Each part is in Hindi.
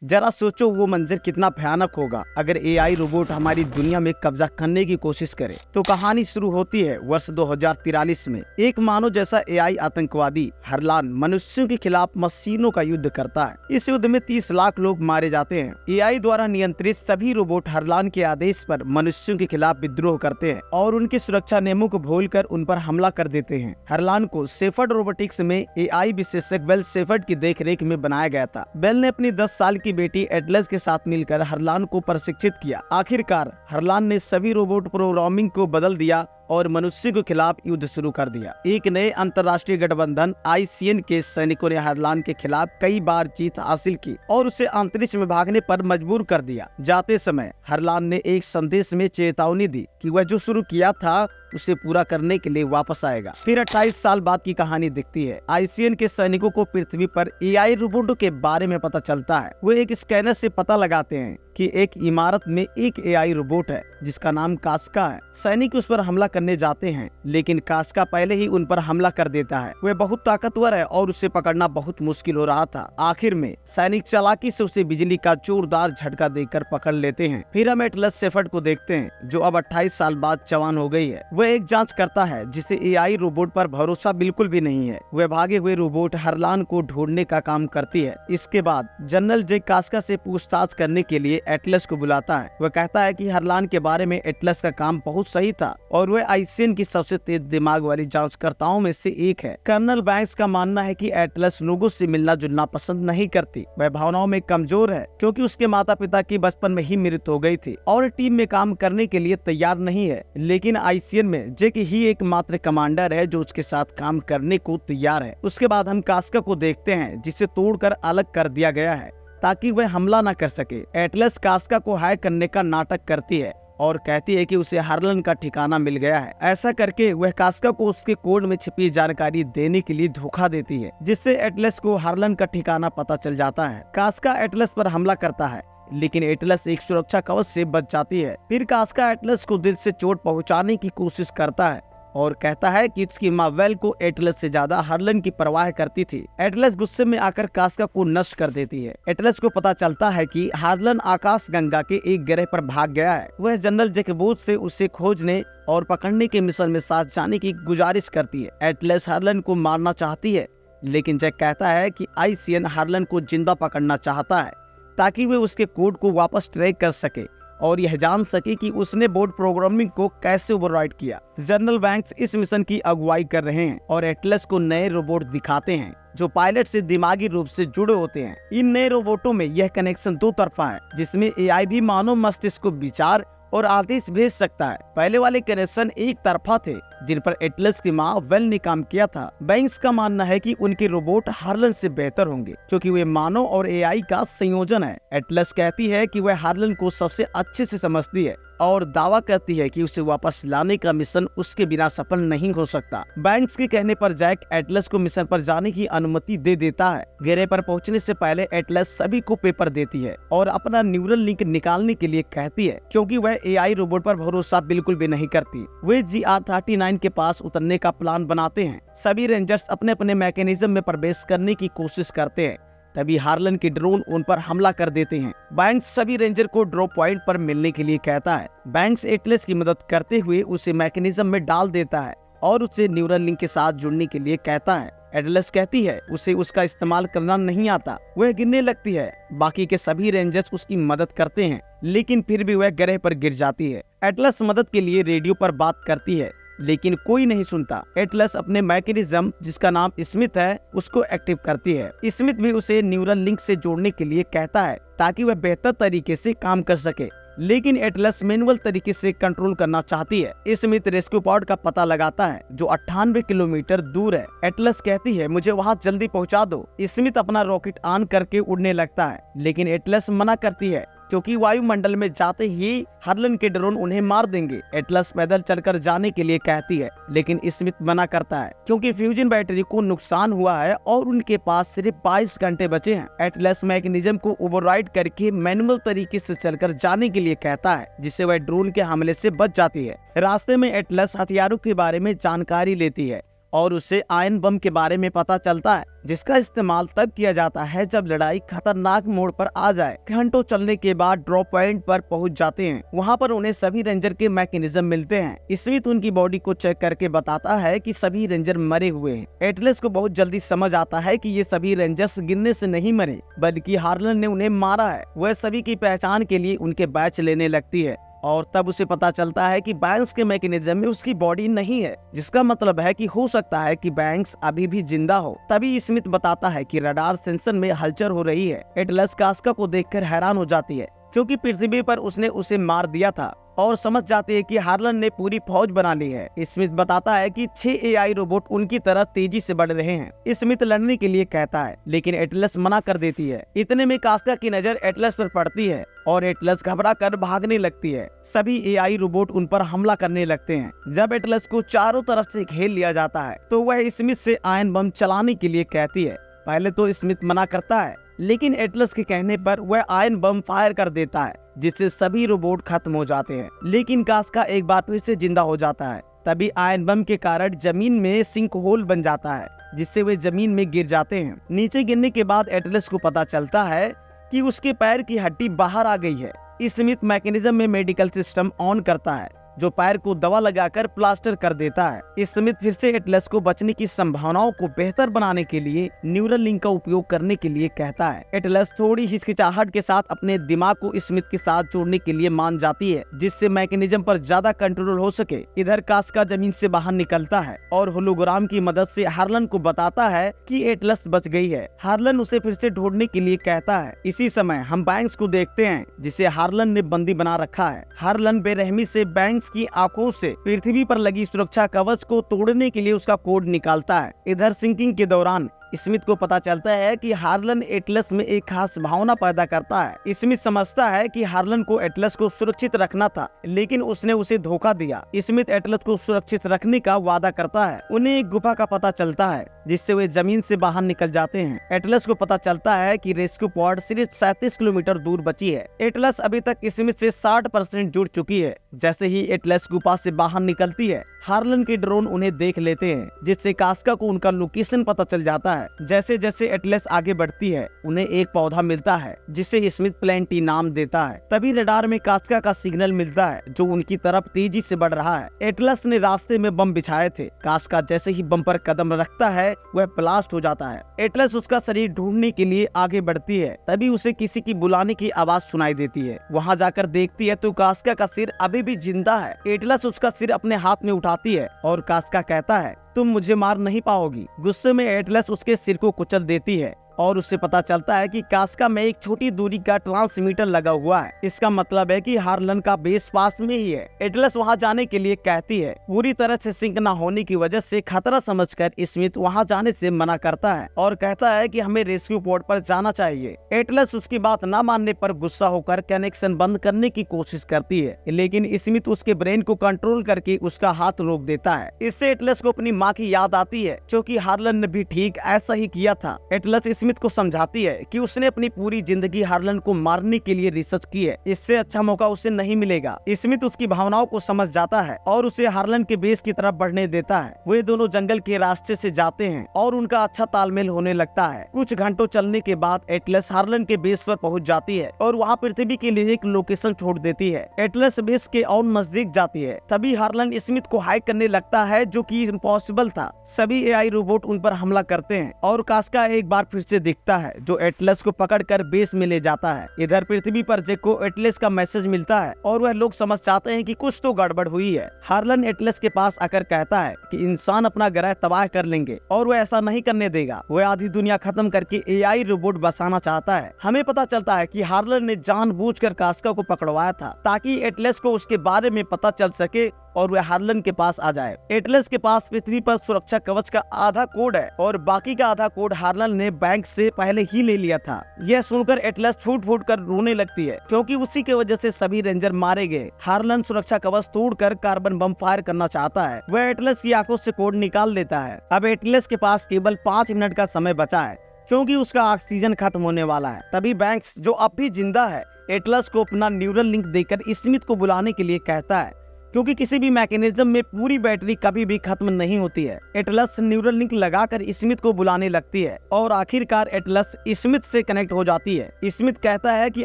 जरा सोचो वो मंजर कितना भयानक होगा अगर एआई रोबोट हमारी दुनिया में कब्जा करने की कोशिश करे। तो कहानी शुरू होती है वर्ष 2043 में। एक मानव जैसा एआई आतंकवादी हरलान मनुष्यों के खिलाफ मशीनों का युद्ध करता है। इस युद्ध में 30 लाख लोग मारे जाते हैं। एआई द्वारा नियंत्रित सभी रोबोट हरलान के आदेश पर मनुष्यों के खिलाफ विद्रोह करते हैं और उनके सुरक्षा नियमों को भूलकर उन पर हमला कर देते हैं। हरलान को शेफर्ड रोबोटिक्स में एआई विशेषज्ञ बेल शेफर्ड की देखरेख में बनाया गया था। बेल ने अपनी 10 साल की बेटी एटलस के साथ मिलकर हरलान को प्रशिक्षित किया। आखिरकार हरलान ने सभी रोबोट प्रोग्रामिंग को बदल दिया और मनुष्य के खिलाफ युद्ध शुरू कर दिया। एक नए अंतर्राष्ट्रीय गठबंधन आईसीएन के सैनिकों ने हरलान के खिलाफ कई बार जीत हासिल की और उसे अंतरिक्ष में भागने पर मजबूर कर दिया। जाते समय हरलान ने एक संदेश में चेतावनी दी कि वह जो शुरू किया था उसे पूरा करने के लिए वापस आएगा। फिर 28 साल बाद की कहानी दिखती है। आईसीएन के सैनिकों को पृथ्वी पर एआई रोबोटों के बारे में पता चलता है। वो एक स्कैनर से पता लगाते हैं कि एक इमारत में एक एआई रोबोट है जिसका नाम कास्का है। सैनिक उस पर हमला करने जाते हैं लेकिन कास्का पहले ही उन पर हमला कर देता है। वह बहुत ताकतवर है और उसे पकड़ना बहुत मुश्किल हो रहा था। आखिर में सैनिक चालाकी से उसे बिजली का जोरदार झटका देकर पकड़ लेते हैं। फिर हम एटलस शेफर्ड को देखते हैं जो अब 28 साल बाद जवान हो गई है। वह एक जांच करता है जिसे एआई रोबोट पर भरोसा बिल्कुल भी नहीं है। वह भागे हुए रोबोट हरलान को ढूंढने का काम करती है। इसके बाद जनरल जे कास्का से पूछताछ करने के लिए एटलस को बुलाता है। वह कहता है कि हरलान के बारे में एटलस का काम बहुत सही था और वह आईसीएन की सबसे तेज दिमाग वाली जांचकर्ताओं में से एक है। कर्नल बैंक्स का मानना है कि एटलस लोगों से मिलना जुलना पसंद नहीं करती। वह भावनाओं में कमजोर है क्योंकि उसके माता पिता की बचपन में ही मृत्यु हो गई थी और टीम में काम करने के लिए तैयार नहीं है। लेकिन आईसीएन में जेक ही एकमात्र कमांडर है जो उसके साथ काम करने को तैयार है। उसके बाद हम कास्का को देखते हैं जिसे तोड़कर अलग कर दिया गया है ताकि वह हमला न कर सके। एटलस कास्का को हैक करने का नाटक करती है और कहती है कि उसे हरलन का ठिकाना मिल गया है। ऐसा करके वह कास्का को उसके कोड में छिपी जानकारी देने के लिए धोखा देती है जिससे एटलस को हरलन का ठिकाना पता चल जाता है। कास्का एटलस पर हमला करता है लेकिन एटलस एक सुरक्षा कवच से बच जाती है। फिर कास्का एटलस को दिल से चोट पहुंचाने की कोशिश करता है और कहता है कि उसकी माँ वेल को एटलस से ज्यादा हरलन की परवाह करती थी। एटलस गुस्से में आकर कास्का को नष्ट कर देती है। एटलस को पता चलता है कि हरलन आकाश गंगा के एक ग्रह पर भाग गया है। वह जनरल जैकबोज से उसे खोजने और पकड़ने के मिशन में साथ जाने की गुजारिश करती है। एटलस हरलन को मारना चाहती है लेकिन जैक कहता है कि आईसीएन हरलन को जिंदा पकड़ना चाहता है ताकि वे उसके कोड को वापस ट्रैक कर सके और यह जान सके कि उसने बोर्ड प्रोग्रामिंग को कैसे ओवरराइट किया। जनरल बैंक्स इस मिशन की अगुवाई कर रहे हैं और एटलस को नए रोबोट दिखाते हैं जो पायलट से दिमागी रूप से जुड़े होते हैं। इन नए रोबोटों में यह कनेक्शन दो तरफा है जिसमें एआई भी मानव मस्तिष्क को विचार और आदेश भेज सकता है। पहले वाले कनेक्शन एक तरफा थे जिन पर एटलस की माँ वेल ने काम किया था। बैंक्स का मानना है कि उनके रोबोट हार्लन से बेहतर होंगे क्योंकि वे मानव और एआई का संयोजन है। एटलस कहती है कि वह हार्लन को सबसे अच्छे से समझती है और दावा करती है कि उसे वापस लाने का मिशन उसके बिना सफल नहीं हो सकता। बैंक्स के कहने पर जैक एटलस को मिशन पर जाने की अनुमति दे देता है। ग्रह पर पहुंचने से पहले एटलस सभी को पेपर देती है और अपना न्यूरल लिंक निकालने के लिए कहती है क्योंकि वह एआई रोबोट पर भरोसा बिल्कुल भी नहीं करती। वे GR-39 के पास उतरने का प्लान बनाते हैं। सभी रेंजर्स अपने अपने मैकेनिज्म में प्रवेश करने की कोशिश करते हैं। तभी हार्लन के ड्रोन उन पर हमला कर देते हैं। बैंक्स सभी रेंजर को ड्रॉप पॉइंट पर मिलने के लिए कहता है। बैंक्स एटलस की मदद करते हुए उसे मैकेनिज्म में डाल देता है और उसे न्यूरल लिंक के साथ जुड़ने के लिए कहता है। एटलस कहती है उसे उसका इस्तेमाल करना नहीं आता। वह गिरने लगती है। बाकी के सभी रेंजर्स उसकी मदद करते हैं लेकिन फिर भी वह ग्रह पर गिर जाती है। एटलस मदद के लिए रेडियो पर बात करती है लेकिन कोई नहीं सुनता। एटलस अपने मैकेनिज्म जिसका नाम स्मिथ है उसको एक्टिव करती है। स्मिथ भी उसे न्यूरल लिंक से जोड़ने के लिए कहता है ताकि वह बेहतर तरीके से काम कर सके लेकिन एटलस मैनुअल तरीके से कंट्रोल करना चाहती है। स्मिथ रेस्क्यू पॉड का पता लगाता है जो 98 किलोमीटर दूर है। एटलस कहती है मुझे वहां जल्दी पहुंचा दो। स्मिथ अपना रॉकेट ऑन करके उड़ने लगता है लेकिन एटलस मना करती है क्योंकि वायुमंडल में जाते ही हार्लन के ड्रोन उन्हें मार देंगे। एटलस पैदल चलकर जाने के लिए कहती है लेकिन स्मिथ मना करता है क्योंकि फ्यूजन बैटरी को नुकसान हुआ है और उनके पास सिर्फ 22 घंटे बचे हैं। एटलस मैकेनिज्म को ओवरराइड करके मैनुअल तरीके से चलकर जाने के लिए कहता है जिससे वह ड्रोन के हमले से बच जाती है। रास्ते में एटलस हथियारों के बारे में जानकारी लेती है और उसे आयन बम के बारे में पता चलता है, जिसका इस्तेमाल तब किया जाता है जब लड़ाई खतरनाक मोड़ पर आ जाए। घंटों चलने के बाद ड्रॉप पॉइंट पर पहुंच जाते हैं। वहां पर उन्हें सभी रेंजर के मैकेनिज्म मिलते हैं। स्मिथ उनकी बॉडी को चेक करके बताता है कि सभी रेंजर मरे हुए हैं। एटलस को बहुत जल्दी समझ आता है कि ये सभी रेंजर्स गिरने से नहीं मरे, बल्कि हार्लन ने उन्हें मारा है। वह सभी की पहचान के लिए उनके बैच लेने लगती है और तब उसे पता चलता है कि बैंक्स के मैकेनिज्म में उसकी बॉडी नहीं है, जिसका मतलब है कि हो सकता है कि बैंक्स अभी भी जिंदा हो। तभी स्मिथ बताता है कि रडार सेंसर में हलचल हो रही है। एटलस कास्का को देखकर हैरान हो जाती है, क्योंकि पृथ्वी पर उसने उसे मार दिया था, और समझ जाती है कि हार्लन ने पूरी फौज बना ली है। स्मिथ बताता है कि 6 एआई रोबोट उनकी तरह तेजी से बढ़ रहे हैं। स्मिथ लड़ने के लिए कहता है, लेकिन एटलस मना कर देती है। इतने में कास्का की नजर एटलस पर पड़ती है और एटलस घबरा कर भागने लगती है। सभी एआई रोबोट उन पर हमला करने लगते हैं। जब एटलस को चारों तरफ से घेर लिया जाता है तो वह स्मिथ से आयन बम चलाने के लिए कहती है। पहले तो स्मिथ मना करता है, लेकिन एटलस के कहने पर वह आयन बम फायर कर देता है, जिससे सभी रोबोट खत्म हो जाते हैं। लेकिन कास्का एक बार फिर से जिंदा हो जाता है। तभी आयन बम के कारण जमीन में सिंक होल बन जाता है, जिससे वे जमीन में गिर जाते हैं। नीचे गिरने के बाद एटलस को पता चलता है कि उसके पैर की हड्डी बाहर आ गई है। स्मिथ मैकेनिज्म में मेडिकल सिस्टम ऑन करता है, जो पैर को दवा लगाकर प्लास्टर कर देता है। स्मिथ फिर से एटलस को बचने की संभावनाओं को बेहतर बनाने के लिए न्यूरल लिंक का उपयोग करने के लिए कहता है। एटलस थोड़ी हिचकिचाहट के साथ अपने दिमाग को स्मिथ के साथ जोड़ने के लिए मान जाती है, जिससे मैकेनिज्म पर ज्यादा कंट्रोल हो सके। इधर कास्का जमीन से बाहर निकलता है और होलोग्राम की मदद से हार्लन को बताता है कि एटलस बच गई है। हार्लन उसे फिर से ढूंढने के लिए कहता है। इसी समय हम बैंक्स को देखते हैं, जिसे हार्लन ने बंदी बना रखा है। हार्लन बेरहमी से बैंक्स की आंखों से पृथ्वी पर लगी सुरक्षा कवच को तोड़ने के लिए उसका कोड निकालता है। इधर सिंकिंग के दौरान स्मिथ को पता चलता है कि हार्लन एटलस में एक खास भावना पैदा करता है। स्मिथ समझता है कि हार्लन को एटलस को सुरक्षित रखना था, लेकिन उसने उसे धोखा दिया। स्मिथ एटलस को सुरक्षित रखने का वादा करता है। उन्हें एक गुफा का पता चलता है, जिससे वे जमीन से बाहर निकल जाते हैं। एटलस को पता चलता है कि रेस्क्यू पॉड सिर्फ 37 किलोमीटर दूर बची है। एटलस अभी तक स्मिथ से 60% जुड़ चुकी है। जैसे ही एटलस गुफा से बाहर निकलती है, हार्लन के ड्रोन उन्हें देख लेते हैं, जिससे कास्का को उनका लोकेशन पता चल जाता है। जैसे जैसे एटलस आगे बढ़ती है, उन्हें एक पौधा मिलता है, जिसे स्मिथ प्लेंटी नाम देता है। तभी रडार में कास्का का सिग्नल मिलता है, जो उनकी तरफ तेजी से बढ़ रहा है। एटलस ने रास्ते में बम बिछाए थे। कास्का जैसे ही बम पर कदम रखता है, वह ब्लास्ट हो जाता है। एटलस उसका शरीर ढूंढने के लिए आगे बढ़ती है। तभी उसे किसी की बुलाने की आवाज सुनाई देती है। वहाँ जाकर देखती है तो कास्का का सिर अभी भी जिंदा है। एटलस उसका सिर अपने हाथ में उठाती है और कास्का कहता है, तुम मुझे मार नहीं पाओगी। गुस्से में एटलस उसके सिर को कुचल देती है और उससे पता चलता है कि कास्का में एक छोटी दूरी का ट्रांसमीटर लगा हुआ है। इसका मतलब है कि हार्लन का बेस पास में ही है। एटलस वहां जाने के लिए कहती है। पूरी तरह से सिंक न होने की वजह से खतरा समझकर स्मिथ वहां जाने से मना करता है और कहता है कि हमें रेस्क्यू पोर्ट पर जाना चाहिए। एटलस उसकी बात न मानने पर गुस्सा होकर कनेक्शन बंद करने की कोशिश करती है, लेकिन स्मिथ उसके ब्रेन को कंट्रोल करके उसका हाथ रोक देता है। इससे एटलस को अपनी माँ की याद आती है, क्योंकि हार्लन ने भी ठीक ऐसा ही किया था। एटलस स्मिथ को समझाती है कि उसने अपनी पूरी जिंदगी हार्लन को मारने के लिए रिसर्च की है। इससे अच्छा मौका उसे नहीं मिलेगा। स्मिथ उसकी भावनाओं को समझ जाता है और उसे हार्लन के बेस की तरफ बढ़ने देता है। वे दोनों जंगल के रास्ते से जाते हैं और उनका अच्छा तालमेल होने लगता है। कुछ घंटों चलने के बाद एटलस हार्लन के बेस पर पहुंच जाती है और वहां पृथ्वी के लिए एक लोकेशन छोड़ देती है। एटलस बेस के और नजदीक जाती है। तभी हार्लन स्मिथ को हाइक करने लगता है, जो कि इम्पॉसिबल था। सभी एआई रोबोट उन पर हमला करते हैं और कास्का एक बार फिर से दिखता है, जो एटलस को पकड़कर बेस में ले जाता है। इधर पृथ्वी पर जैक को एटलस का मैसेज मिलता है और वह लोग समझ जाते हैं कि कुछ तो गड़बड़ हुई है। हार्लन एटलस के पास आकर कहता है कि इंसान अपना ग्रह तबाह कर लेंगे और वह ऐसा नहीं करने देगा। वह आधी दुनिया खत्म करके एआई रोबोट बसाना चाहता है। हमें पता चलता है कि हार्लन ने जानबूझकर कास्का को पकड़वाया था, ताकि एटलस को उसके बारे में पता चल सके और वह हार्लन के पास आ जाए। एटलस के पास पृथ्वी पर सुरक्षा कवच का आधा कोड है और बाकी का आधा कोड हार्लन ने बैंक से पहले ही ले लिया था। यह सुनकर एटलस फूट फूट कर रोने लगती है, क्योंकि उसी के वजह से सभी रेंजर मारे गए। हार्लन सुरक्षा कवच तोड़कर कार्बन बम फायर करना चाहता है। वह एटलस की आंखों से कोड निकाल लेता है। अब एटलस के पास केवल 5 मिनट का समय बचा है, क्योंकि उसका ऑक्सीजन खत्म होने वाला है। तभी बैंक्स, जो अब भी जिंदा है, एटलस को अपना न्यूरल लिंक देकर स्मिथ को बुलाने के लिए कहता है। क्योंकि किसी भी मैकेनिज्म में पूरी बैटरी कभी भी खत्म नहीं होती है। एटलस न्यूरल लिंक लगाकर स्मिथ को बुलाने लगती है और आखिरकार एटलस स्मिथ से कनेक्ट हो जाती है। स्मिथ कहता है कि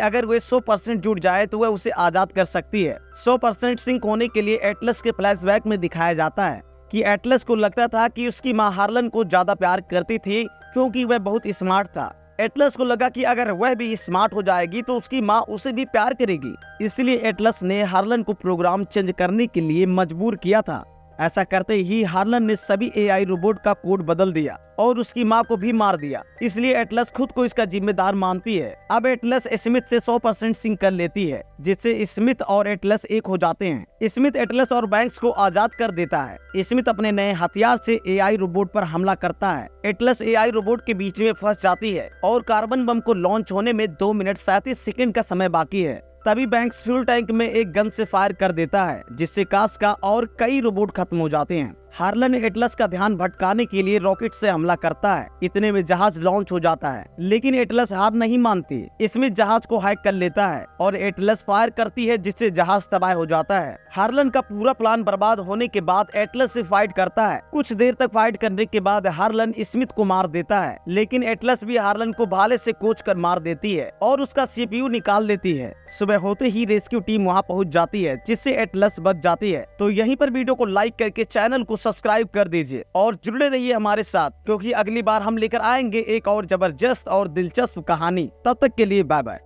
अगर वे 100% जुड़ जाए तो वह उसे आजाद कर सकती है। 100% सिंक होने के लिए एटलस के फ्लैशबैक में दिखाया जाता है कि एटलस को लगता था कि उसकी माँ हार्लन को ज्यादा प्यार करती थी क्योंकि वह बहुत स्मार्ट था। एटलस को लगा कि अगर वह भी स्मार्ट हो जाएगी तो उसकी माँ उसे भी प्यार करेगी, इसलिए एटलस ने हार्लन को प्रोग्राम चेंज करने के लिए मजबूर किया था। ऐसा करते ही हार्लन ने सभी एआई रोबोट का कोड बदल दिया और उसकी माँ को भी मार दिया, इसलिए एटलस खुद को इसका जिम्मेदार मानती है। अब एटलस स्मिथ से 100% सिंक कर लेती है, जिससे स्मिथ और एटलस एक हो जाते हैं। स्मिथ एटलस और बैंक्स को आजाद कर देता है। स्मिथ अपने नए हथियार से एआई रोबोट पर हमला करता है। एटलस एआई रोबोट के बीच में फंस जाती है और कार्बन बम को लॉन्च होने में 2 मिनट 37 सेकंड का समय बाकी है। तभी बैंक्स फ्यूल टैंक में एक गन से फायर कर देता है, जिससे कास्का और कई रोबोट खत्म हो जाते हैं। हार्लन एटलस का ध्यान भटकाने के लिए रॉकेट से हमला करता है। इतने में जहाज लॉन्च हो जाता है, लेकिन एटलस हार नहीं मानती। इसमें जहाज को हैक कर लेता है और एटलस फायर करती है, जिससे जहाज तबाह हो जाता है। हार्लन का पूरा प्लान बर्बाद होने के बाद एटलस से फाइट करता है। कुछ देर तक फाइट करने के बाद हार्लन स्मिथ को मार देता है, लेकिन एटलस भी हार्लन को भाले से कोच कर मार देती है और उसका सीपीयू निकाल लेती है। सुबह होते ही रेस्क्यू टीम वहाँ पहुँच जाती है, जिससे एटलस बच जाती है। तो यहीं पर वीडियो को लाइक करके चैनल को सब्सक्राइब कर दीजिए और जुड़े रहिए हमारे साथ, क्योंकि अगली बार हम लेकर आएंगे एक और जबरदस्त और दिलचस्प कहानी। तब तक के लिए बाय बाय।